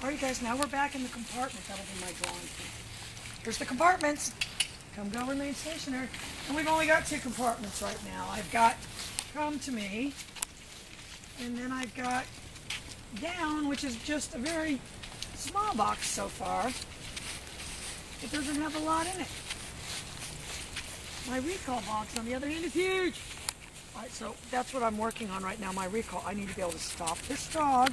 Alright guys, now we're back in the compartment. That'll be my drawing thing. Here's the compartments. Come, go, remain stationary. And we've only got 2 compartments right now. I've got come to me, and then I've got down, which is just a very small box so far. It doesn't have a lot in it. My recall box, on the other hand, is huge. Alright, so that's what I'm working on right now, my recall. I need to be able to stop this dog.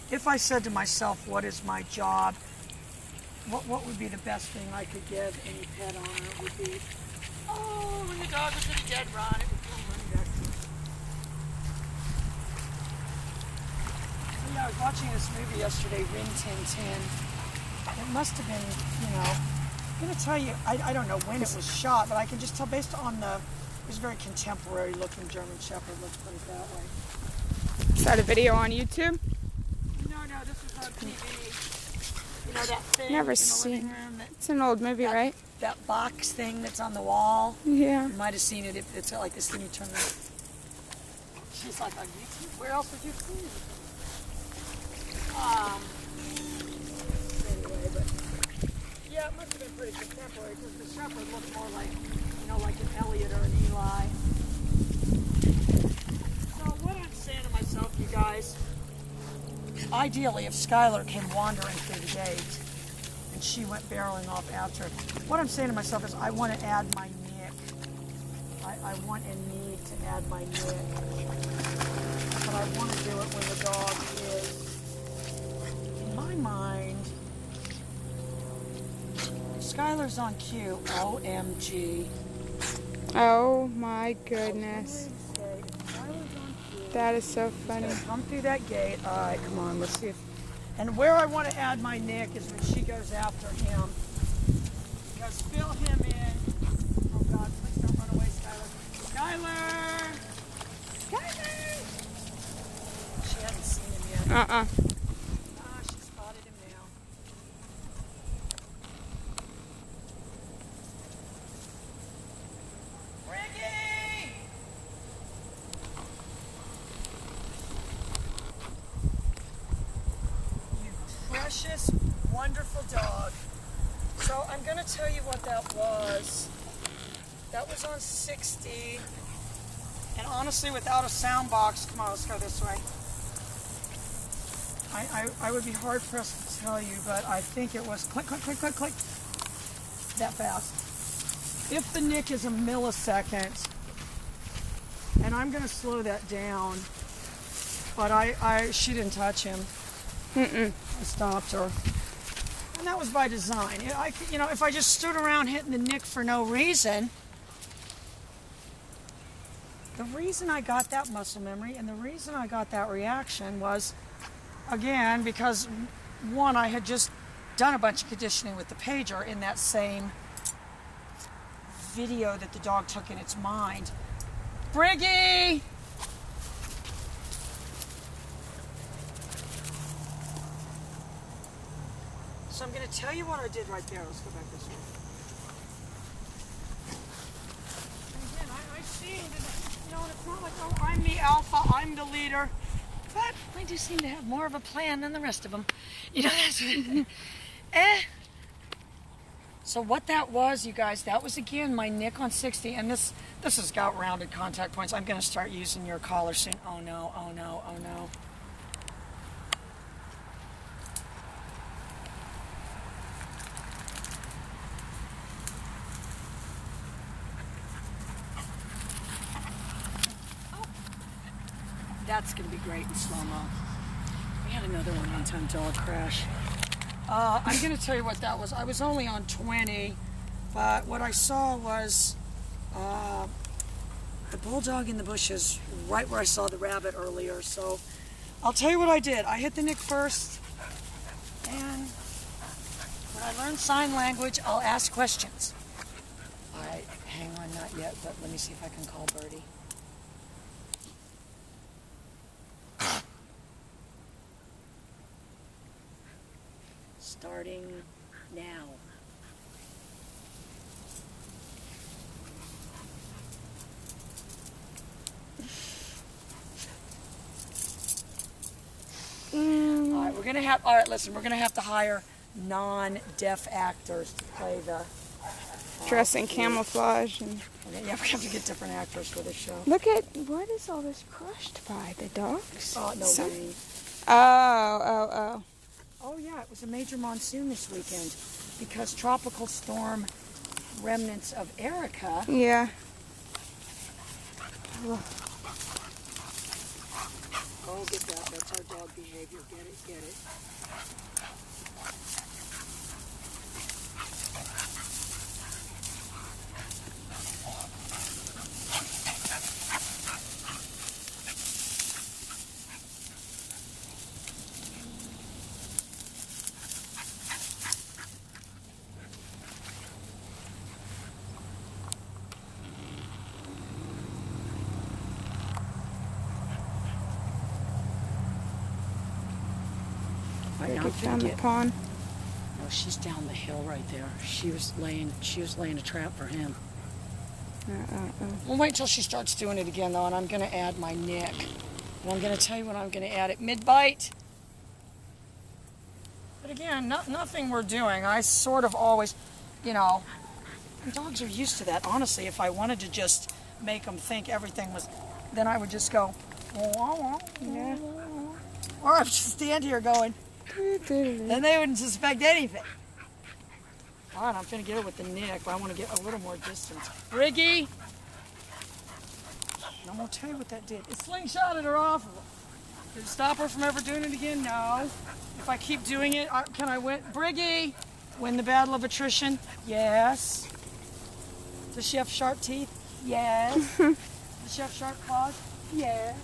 If I said to myself, what is my job? What would be the best thing I could give any pet owner would be, oh, when the dog was in a dead run, it would come running back to me. So yeah, I was watching this movie yesterday, Rin Tin Tin. It must have been, you know, I'm going to tell you, I don't know when it was shot, but I can just tell based on it was a very contemporary looking German Shepherd, let's put it that way. Is that a video on YouTube? No, this was on TV. You know that thing Never in the seen. living room? It's an old movie, right? That box thing that's on the wall. Yeah. You might have seen it. It's like this thing you turn around. She's like on YouTube. Where else would you see it? Anyway, but yeah, it must have been pretty contemporary because the Shepherd looked more like, you know, like an Elliot or an Eli. So what I'm saying to myself, you guys, ideally, if Skylar came wandering through the gate and she went barreling off after, what I'm saying to myself is I want to add my nick. I want and need to add my nick. But I want to do it when the dog is, in my mind, Skylar's on cue. OMG. Oh my goodness. That is so funny. Come through that gate. All right, come on, let's see if... And where I want to add my nick is when she goes after him. Because fill him in. Oh, God, please don't run away, Skylar. Skylar! Skylar! She hasn't seen him yet. Uh-uh. Ah, she spotted him now. Ricky! Precious, wonderful dog. So I'm going to tell you what that was. That was on 60. And honestly, without a sound box, come on, let's go this way. I would be hard pressed to tell you, but I think it was click, click, click, click, click. That fast. If the nick is a millisecond, and I'm going to slow that down, but she didn't touch him. Mm-mm. I stopped her. And that was by design. You know, if I just stood around hitting the nick for no reason, the reason I got that muscle memory and the reason I got that reaction was, again, because one, I had just done a bunch of conditioning with the pager in that same video that the dog took in its mind. Briggy! So I'm going to tell you what I did right there. Let's go back this way. And again, I seem to, you know, it's not like, oh, I'm the alpha, I'm the leader. But I do seem to have more of a plan than the rest of them. You know, that's So what that was, you guys, that was, again, my nick on 60. And this has got rounded contact points. I'm going to start using your collar soon. Oh, no, oh, no, oh, no. That's going to be great in slow-mo. We had another one-time dog crash. I'm going to tell you what that was. I was only on 20, but what I saw was the bulldog in the bushes right where I saw the rabbit earlier. So I'll tell you what I did. I hit the nick first, and when I learn sign language, I'll ask questions. All right, hang on, not yet, but let me see if I can call Birdie. Starting now. gonna have. All right, listen. We're gonna have to hire non-deaf actors to play the. Dress in camouflage and. Yeah, we have to get different actors for this show. Look at what is all this crushed by the dogs? Oh no. Rain. Oh. Oh yeah, it was a major monsoon this weekend because tropical storm remnants of Erica. Yeah. Oh, get that. That's our dog behavior. Get it, get it. Get down the pond. No, she's down the hill right there. She was laying a trap for him. We'll wait till she starts doing it again, though, and I'm going to add my nick. And I'm going to tell you when I'm going to add it. Mid-bite. But again, nothing we're doing. I sort of always, dogs are used to that. Honestly, if I wanted to just make them think everything was, then I would just go, Yeah. or I would just stand here going, and they wouldn't suspect anything. All right, I'm going to get her with the nick, but I want to get a little more distance. Briggy! And I'm going to tell you what that did. It slingshotted her off of her. Did it stop her from ever doing it again? No. If I keep doing it, can I win? Briggy! Win the battle of attrition? Yes. Does she have sharp teeth? Yes. Does she have sharp claws? Yes.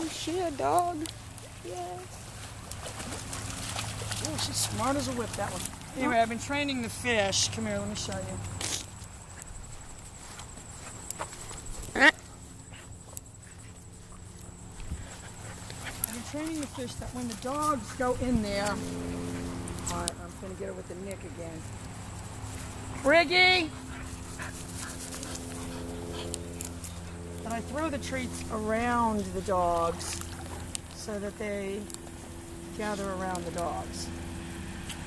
Is she a dog? Yes. Oh, she's smart as a whip, that one. Anyway, I've been training the fish. Come here, let me show you. I've been training the fish that when the dogs go in there... All right, I'm going to get her with the nick again. Briggy! And I throw the treats around the dogs so that they gather around the dogs.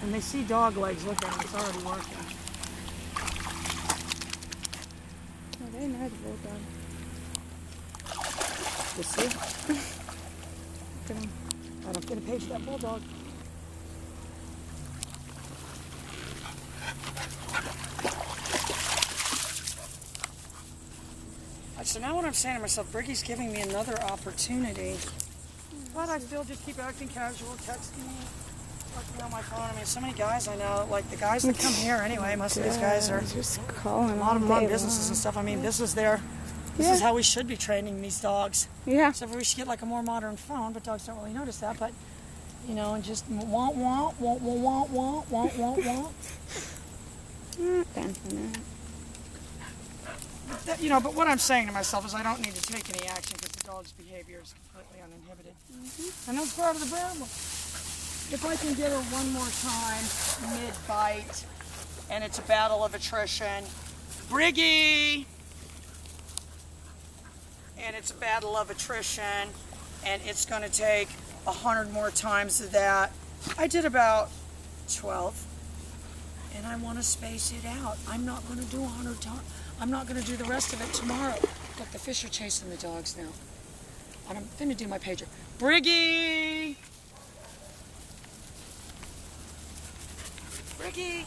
When they see dog legs, look at them, it's already working. Oh, they know the bulldog. You see? Look at him. I don't get a page of that bulldog. So now what I'm saying to myself, Briggy's giving me another opportunity. But I still just keep acting casual, texting me, looking on my phone. I mean, so many guys I know, like the guys that come here anyway, most of these guys are, just calling a lot of them all run day businesses long. and stuff. I mean, this is how we should be training these dogs. Yeah. So we should get like a more modern phone, but dogs don't really notice that. But, and just want. Done for that. But what I'm saying to myself is I don't need to take any action because the dog's behavior is completely uninhibited. And that's part of the problem. If I can get her one more time, mid-bite, and it's a battle of attrition, Briggy! And it's a battle of attrition, and it's going to take 100 more times of that. I did about 12, and I want to space it out. I'm not going to do 100 times. I'm not going to do the rest of it tomorrow. Look, the fish are chasing the dogs now. And I'm going to do my pager. Briggy! Briggy!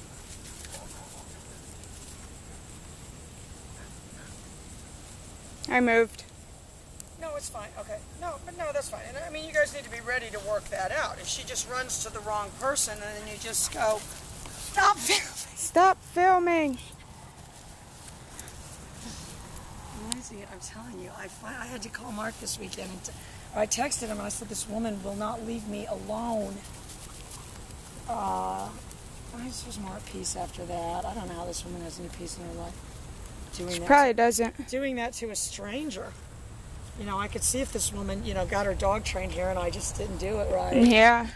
I moved. No, it's fine. Okay. No, that's fine. And I mean, you guys need to be ready to work that out. If she just runs to the wrong person, and then you just go, stop filming. Stop filming. I'm telling you, I had to call Mark this weekend. I texted him and I said, this woman will not leave me alone. I just was more at peace after that. I don't know how this woman has any peace in her life. She probably doesn't. Doing that to a stranger. I could see if this woman, got her dog trained here and I just didn't do it right. Yeah.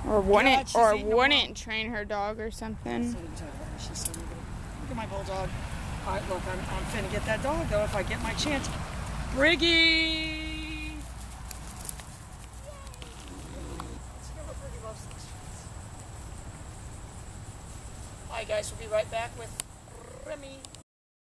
Or wouldn't train her dog or something. Look at my bulldog. All right, look, I'm finna get that dog, though, if I get my chance. Briggy! Let's hear what Briggy loves next. All right, guys, we'll be right back with Remy.